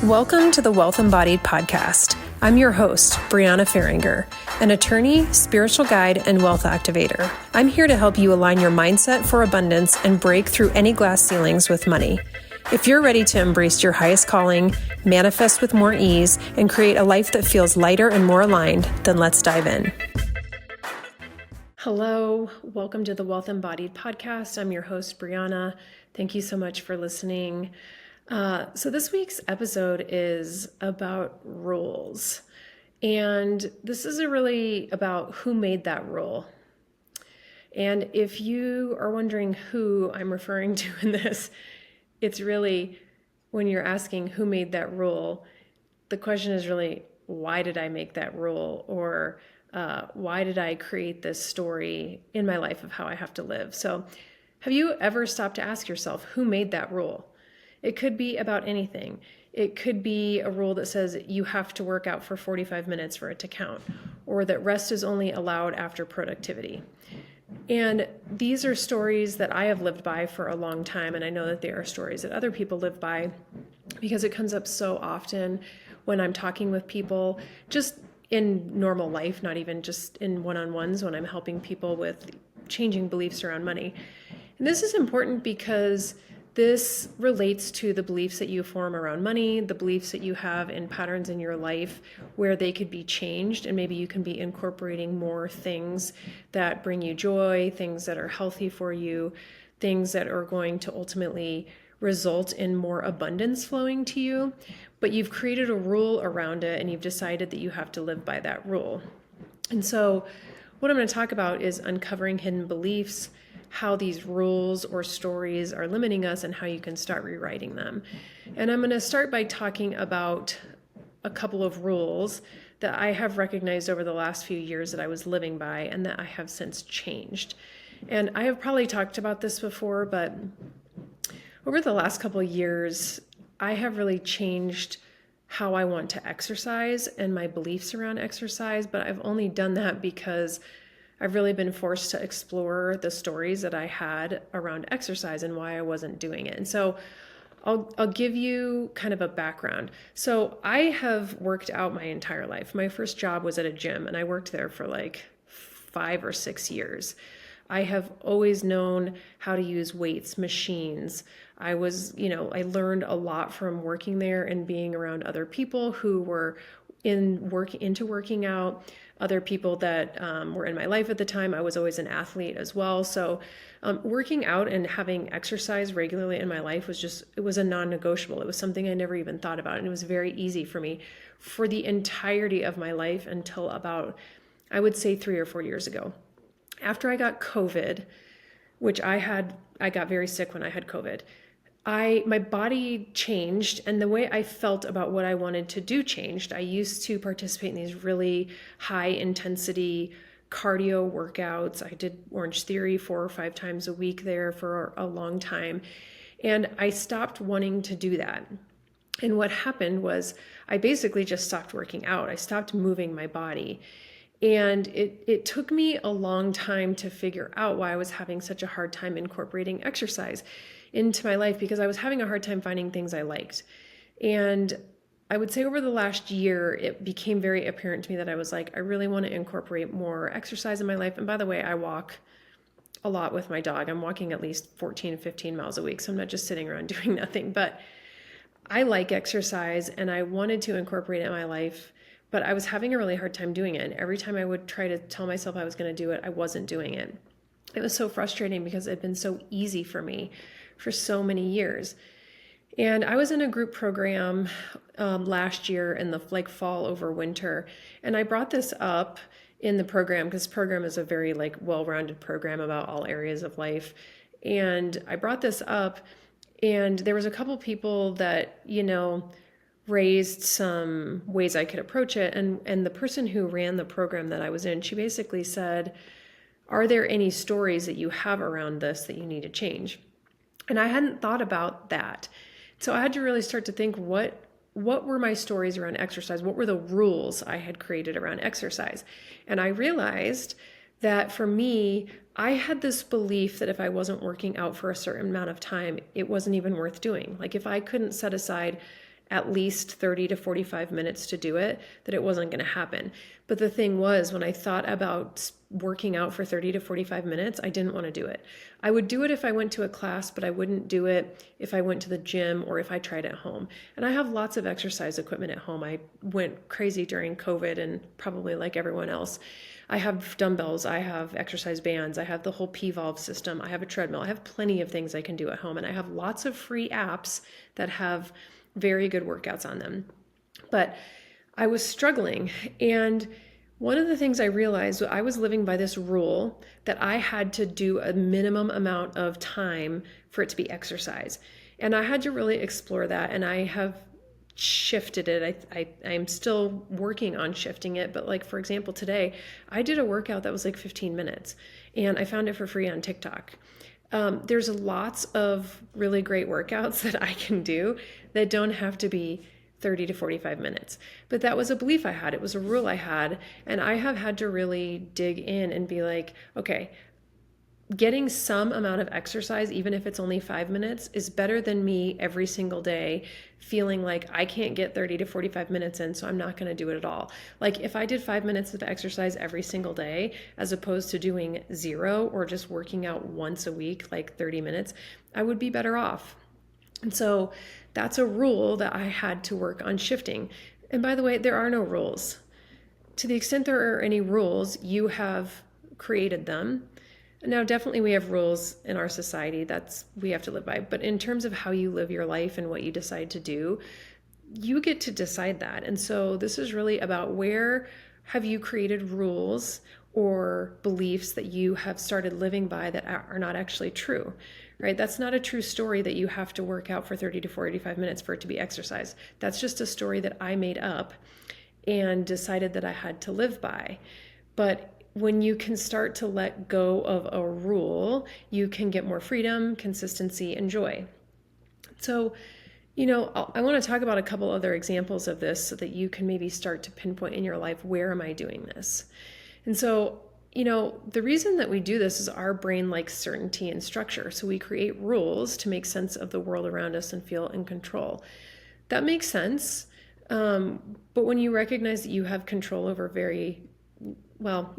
Welcome to the Wealth Embodied podcast. I'm your host, Brianna Faringer, an attorney, spiritual guide, and wealth activator. I'm here to help you align your mindset for abundance and break through any glass ceilings with money. If you're ready to embrace your highest calling, manifest with more ease, and create a life that feels lighter and more aligned, then let's dive in. Hello, welcome to the Wealth Embodied podcast. I'm your host, Brianna. Thank you so much for listening. So this week's episode is about rules. And this is really about who made that rule. And if you are wondering who I'm referring to in this, it's really when you're asking who made that rule, the question is really, why did I make that rule? Or why did I create this story in my life of how I have to live? So have you ever stopped to ask yourself, who made that rule? It could be about anything. It could be a rule that says you have to work out for 45 minutes for it to count, or that rest is only allowed after productivity. And these are stories that I have lived by for a long time, and I know that they are stories that other people live by because it comes up so often when I'm talking with people, just in normal life, not even just in one-on-ones when I'm helping people with changing beliefs around money. And this is important because this relates to the beliefs that you form around money, the beliefs that you have in patterns in your life where they could be changed, and maybe you can be incorporating more things that bring you joy, things that are healthy for you, things that are going to ultimately result in more abundance flowing to you. But you've created a rule around it and you've decided that you have to live by that rule. And so what I'm going to talk about is uncovering hidden beliefs, how these rules or stories are limiting us, and how you can start rewriting them. And I'm going to start by talking about a couple of rules that I have recognized over the last few years that I was living by and that I have since changed. And I have probably talked about this before, but over the last couple of years, I have really changed how I want to exercise and my beliefs around exercise, but I've only done that because I've really been forced to explore the stories that I had around exercise and why I wasn't doing it. And so I'll give you kind of a background. So I have worked out my entire life. My first job was at a gym, and I worked there for like 5 or 6 years. I have always known how to use weights, machines. I learned a lot from working there and being around other people who were into working out, other people that were in my life at the time. I was always an athlete as well. So working out and having exercise regularly in my life it was a non-negotiable. It was something I never even thought about. And it was very easy for me for the entirety of my life until about, I would say 3 or 4 years ago. After I got COVID, which I got very sick when I had COVID. My body changed, and the way I felt about what I wanted to do changed. I used to participate in these really high intensity cardio workouts. I did Orange Theory 4 or 5 times a week there for a long time. And I stopped wanting to do that. And what happened was I basically just stopped working out. I stopped moving my body. And it took me a long time to figure out why I was having such a hard time incorporating exercise into my life, because I was having a hard time finding things I liked. And I would say over the last year, it became very apparent to me that I was like, I really want to incorporate more exercise in my life. And by the way, I walk a lot with my dog. I'm walking at least 14, 15 miles a week. So I'm not just sitting around doing nothing, but I like exercise and I wanted to incorporate it in my life, but I was having a really hard time doing it. And every time I would try to tell myself I was going to do it, I wasn't doing it. It was so frustrating because it had been so easy for me for so many years. And I was in a group program last year in the fall over winter. And I brought this up in the program because this program is a very well-rounded program about all areas of life. And I brought this up, and there was a couple people that, raised some ways I could approach it. And the person who ran the program that I was in, she basically said, are there any stories that you have around this that you need to change? And I hadn't thought about that. So I had to really start to think, what were my stories around exercise? What were the rules I had created around exercise? And I realized that for me, I had this belief that if I wasn't working out for a certain amount of time, it wasn't even worth doing. Like if I couldn't set aside at least 30 to 45 minutes to do it, that it wasn't going to happen. But the thing was, when I thought about working out for 30 to 45 minutes, I didn't want to do it. I would do it if I went to a class, but I wouldn't do it if I went to the gym or if I tried at home. And I have lots of exercise equipment at home. I went crazy during COVID, and probably like everyone else. I have dumbbells, I have exercise bands, I have the whole P-Valve system, I have a treadmill, I have plenty of things I can do at home, and I have lots of free apps that have very good workouts on them. But I was struggling, and one of the things I realized, I was living by this rule that I had to do a minimum amount of time for it to be exercise. And I had to really explore that, and I have shifted it. I'm still working on shifting it, but like, for example, today I did a workout that was like 15 minutes, and I found it for free on TikTok. There's lots of really great workouts that I can do that don't have to be 30 to 45 minutes. But that was a belief I had. It was a rule I had. And I have had to really dig in and be like, okay, getting some amount of exercise, even if it's only 5 minutes, is better than me every single day feeling like I can't get 30 to 45 minutes in, so I'm not going to do it at all. Like if I did 5 minutes of exercise every single day, as opposed to doing 0 or just working out once a week, like 30 minutes, I would be better off. And so that's a rule that I had to work on shifting. And by the way, there are no rules. To the extent there are any rules, you have created them. Now, definitely we have rules in our society that's we have to live by. But in terms of how you live your life and what you decide to do, you get to decide that. And so this is really about, where have you created rules or beliefs that you have started living by that are not actually true, right? That's not a true story that you have to work out for 30 to 45 minutes for it to be exercise. That's just a story that I made up and decided that I had to live by. But when you can start to let go of a rule, you can get more freedom, consistency, and joy. So, I want to talk about a couple other examples of this so that you can maybe start to pinpoint in your life, where am I doing this? And so, the reason that we do this is our brain likes certainty and structure. So we create rules to make sense of the world around us and feel in control. That makes sense. But when you recognize that you have control over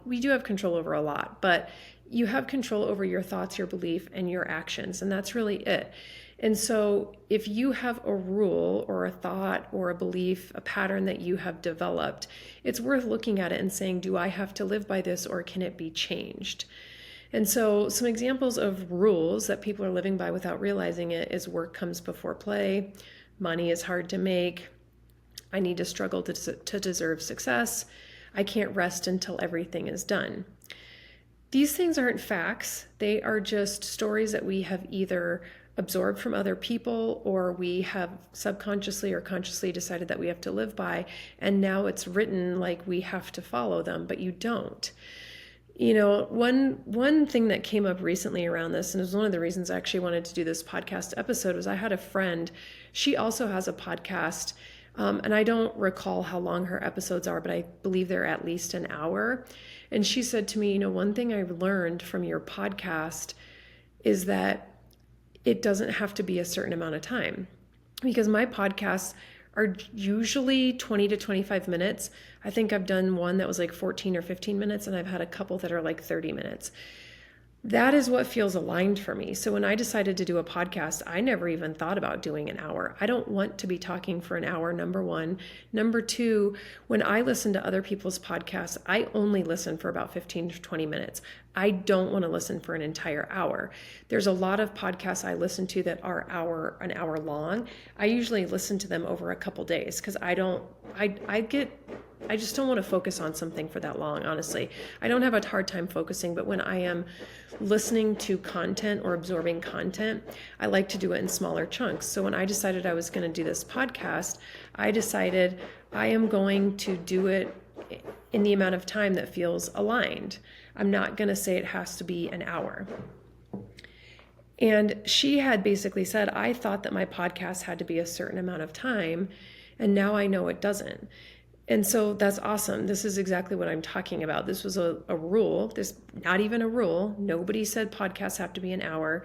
we do have control over a lot, but you have control over your thoughts, your belief, and your actions, and that's really it. And so if you have a rule or a thought or a belief, a pattern that you have developed, it's worth looking at it and saying, do I have to live by this, or can it be changed? And so some examples of rules that people are living by without realizing it is: work comes before play, money is hard to make, I need to struggle to deserve success, I can't rest until everything is done. These things aren't facts. They are just stories that we have either absorbed from other people, or we have subconsciously or consciously decided that we have to live by, and now it's written like we have to follow them, but you don't. One thing that came up recently around this, and it was one of the reasons I actually wanted to do this podcast episode, was I had a friend, she also has a podcast, and I don't recall how long her episodes are, but I believe they're at least an hour. And she said to me, one thing I've learned from your podcast is that it doesn't have to be a certain amount of time, because my podcasts are usually 20 to 25 minutes. I think I've done one that was like 14 or 15 minutes, and I've had a couple that are like 30 minutes. That is what feels aligned for me. So when I decided to do a podcast, I never even thought about doing an hour. I don't want to be talking for an hour, number one. Number two, when I listen to other people's podcasts, I only listen for about 15 to 20 minutes. I don't want to listen for an entire hour. There's a lot of podcasts I listen to that are an hour long. I usually listen to them over a couple days, because I just don't want to focus on something for that long, honestly. I don't have a hard time focusing, but when I am listening to content or absorbing content, I like to do it in smaller chunks. So when I decided I was going to do this podcast, I decided I am going to do it in the amount of time that feels aligned. I'm not going to say it has to be an hour. And she had basically said, I thought that my podcast had to be a certain amount of time, and now I know it doesn't. And so that's awesome. This is exactly what I'm talking about. This was a rule. This not even a rule. Nobody said podcasts have to be an hour.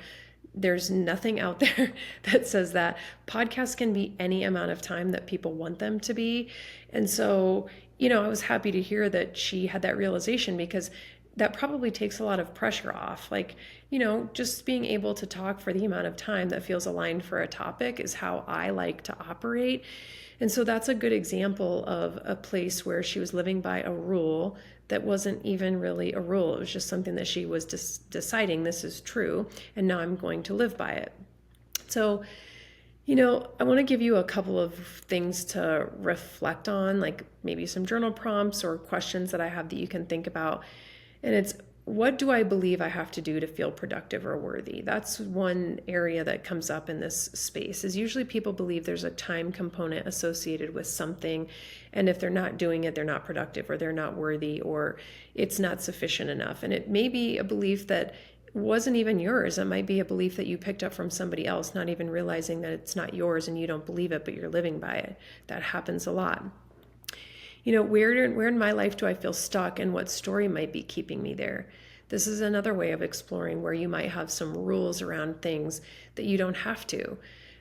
there's nothing out there that says that. Podcasts can be any amount of time that people want them to be. And so, I was happy to hear that she had that realization, because that probably takes a lot of pressure off. Like, just being able to talk for the amount of time that feels aligned for a topic is how I like to operate. And so that's a good example of a place where she was living by a rule that wasn't even really a rule. It was just something that she was deciding, this is true, and now I'm going to live by it. So, I want to give you a couple of things to reflect on, like maybe some journal prompts or questions that I have that you can think about. And it's, what do I believe I have to do to feel productive or worthy? That's one area that comes up in this space, is usually people believe there's a time component associated with something. And if they're not doing it, they're not productive, or they're not worthy, or it's not sufficient enough. And it may be a belief that wasn't even yours. It might be a belief that you picked up from somebody else, not even realizing that it's not yours and you don't believe it, but you're living by it. That happens a lot. Where in my life do I feel stuck, and what story might be keeping me there? This is another way of exploring where you might have some rules around things that you don't have to.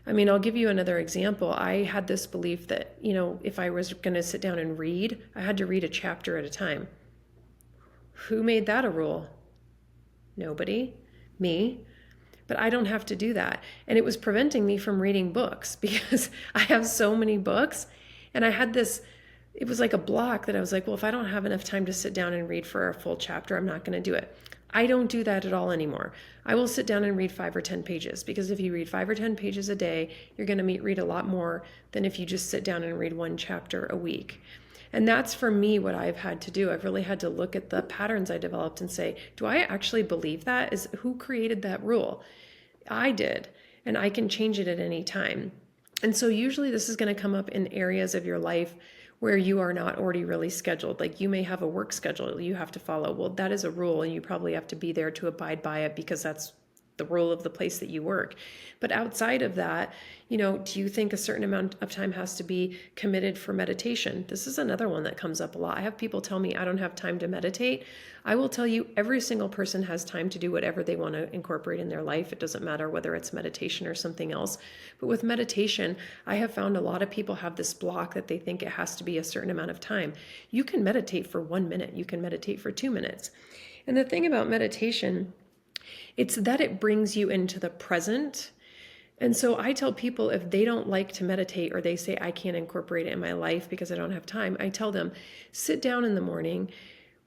I'll give you another example. I had this belief that, if I was going to sit down and read, I had to read a chapter at a time. Who made that a rule? Nobody. Me. But I don't have to do that. And it was preventing me from reading books, because I have so many books, and I had this, it was like a block that I was like, well, if I don't have enough time to sit down and read for a full chapter, I'm not going to do it. I don't do that at all anymore. I will sit down and read 5 or 10 pages, because if you read 5 or 10 pages a day, you're going to read a lot more than if you just sit down and read one chapter a week. And that's, for me, what I've had to do. I've really had to look at the patterns I developed and say, do I actually believe that? Who created that rule? I did, and I can change it at any time. And so usually this is going to come up in areas of your life where you are not already really scheduled. Like, you may have a work schedule you have to follow. Well, that is a rule, and you probably have to be there to abide by it, because that's the rule of the place that you work. But outside of that, do you think a certain amount of time has to be committed for meditation? This is another one that comes up a lot. I have people tell me I don't have time to meditate. I will tell you, every single person has time to do whatever they want to incorporate in their life. It doesn't matter whether it's meditation or something else. But with meditation, I have found a lot of people have this block that they think it has to be a certain amount of time. You can meditate for 1 minute. You can meditate for 2 minutes. And the thing about meditation, it's that it brings you into the present. And so I tell people, if they don't like to meditate, or they say, I can't incorporate it in my life because I don't have time, I tell them, sit down in the morning.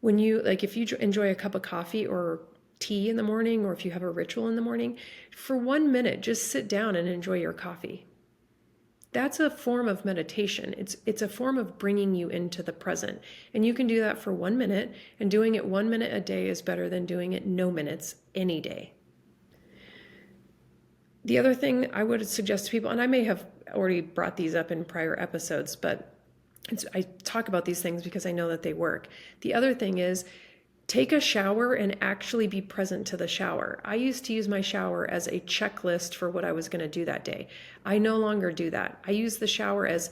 If you enjoy a cup of coffee or tea in the morning, or if you have a ritual in the morning, for 1 minute, just sit down and enjoy your coffee. That's a form of meditation. It's a form of bringing you into the present. And you can do that for 1 minute, and doing it 1 minute a day is better than doing it no minutes any day. The other thing I would suggest to people, and I may have already brought these up in prior episodes, but I talk about these things because I know that they work. The other thing is, take a shower and actually be present to the shower. I used to use my shower as a checklist for what I was going to do that day. I no longer do that. I use the shower as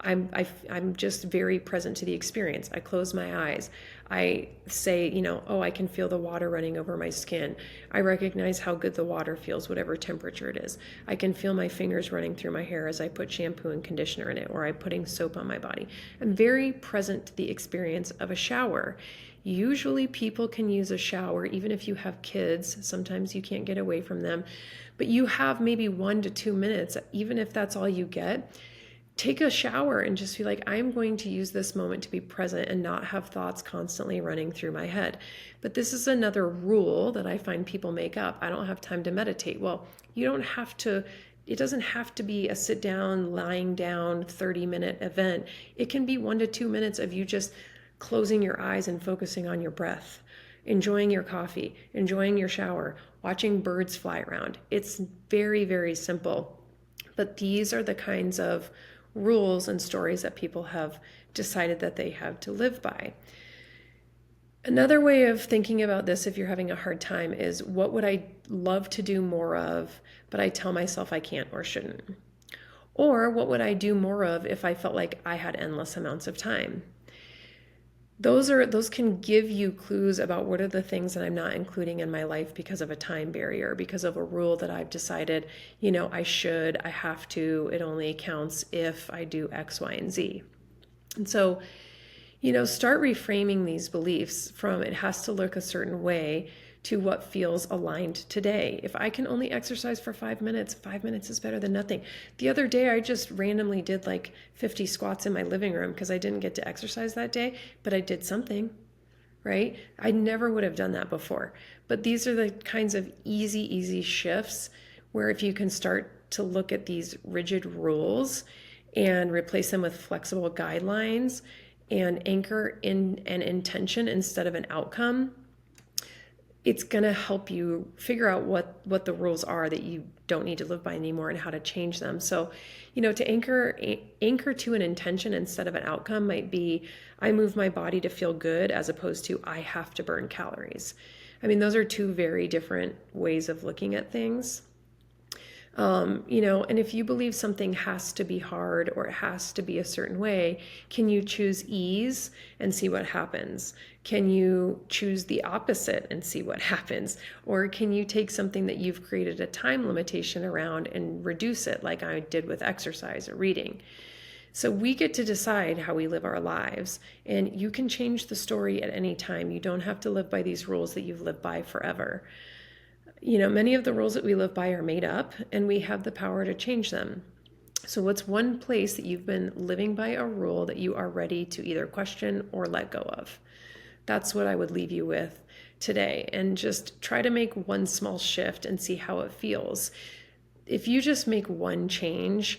I'm just very present to the experience. I close my eyes. I say, I can feel the water running over my skin. I recognize how good the water feels, whatever temperature it is. I can feel my fingers running through my hair as I put shampoo and conditioner in it, or I'm putting soap on my body. I'm very present to the experience of a shower. Usually people can use a shower, even if you have kids. Sometimes you can't get away from them, but you have maybe 1 to 2 minutes, even if that's all you get. Take a shower and just be like, I'm going to use this moment to be present and not have thoughts constantly running through my head. But this is another rule that I find people make up. I don't have time to meditate. Well, you don't have to. It doesn't have to be a sit down, lying down, 30-minute event. It can be 1 to 2 minutes of you just closing your eyes and focusing on your breath, enjoying your coffee, enjoying your shower, watching birds fly around. It's very, very simple. But these are the kinds of rules and stories that people have decided that they have to live by. Another way of thinking about this, if you're having a hard time, is what would I love to do more of, but I tell myself I can't or shouldn't? Or what would I do more of if I felt like I had endless amounts of time? those can give you clues about what are the things that I'm not including in my life because of a time barrier, because of a rule that I've decided, I have to, it only counts if I do X, Y, and Z. And so, start reframing these beliefs from it has to look a certain way to what feels aligned today. If I can only exercise for 5 minutes, 5 minutes is better than nothing. The other day, I just randomly did like 50 squats in my living room because I didn't get to exercise that day, but I did something, right? I never would have done that before. But these are the kinds of easy shifts where if you can start to look at these rigid rules and replace them with flexible guidelines and anchor in an intention instead of an outcome, it's going to help you figure out what the rules are that you don't need to live by anymore and how to change them. So, to anchor to an intention instead of an outcome might be, I move my body to feel good as opposed to I have to burn calories. I mean, those are two very different ways of looking at things. And if you believe something has to be hard or it has to be a certain way, can you choose ease and see what happens? Can you choose the opposite and see what happens? Or can you take something that you've created a time limitation around and reduce it like I did with exercise or reading? So we get to decide how we live our lives, and you can change the story at any time. You don't have to live by these rules that you've lived by forever. Many of the rules that we live by are made up, and we have the power to change them. So what's one place that you've been living by a rule that you are ready to either question or let go of? That's what I would leave you with today. And just try to make one small shift and see how it feels. If you just make one change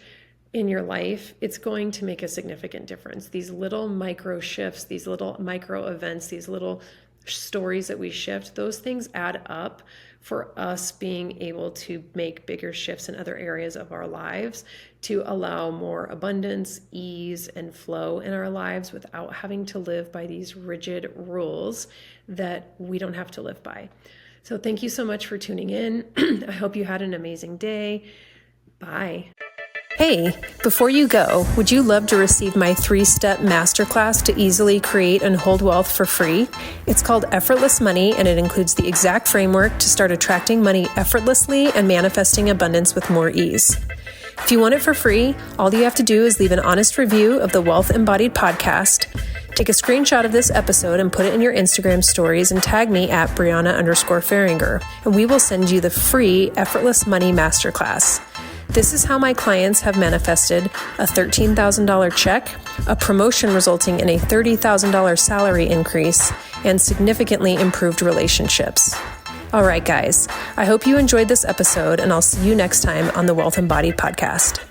in your life, it's going to make a significant difference. These little micro shifts, these little micro events, these little stories that we shift, those things add up for us being able to make bigger shifts in other areas of our lives to allow more abundance, ease, and flow in our lives without having to live by these rigid rules that we don't have to live by. So thank you so much for tuning in. I hope you had an amazing day. Bye. Hey, before you go, would you love to receive my 3-step masterclass to easily create and hold wealth for free? It's called Effortless Money, and it includes the exact framework to start attracting money effortlessly and manifesting abundance with more ease. If you want it for free, all you have to do is leave an honest review of the Wealth Embodied podcast, take a screenshot of this episode and put it in your Instagram stories and tag me at Brianna_Faringer, and we will send you the free Effortless Money Masterclass. This is how my clients have manifested a $13,000 check, a promotion resulting in a $30,000 salary increase, and significantly improved relationships. All right, guys, I hope you enjoyed this episode, and I'll see you next time on the Wealth Embodied podcast.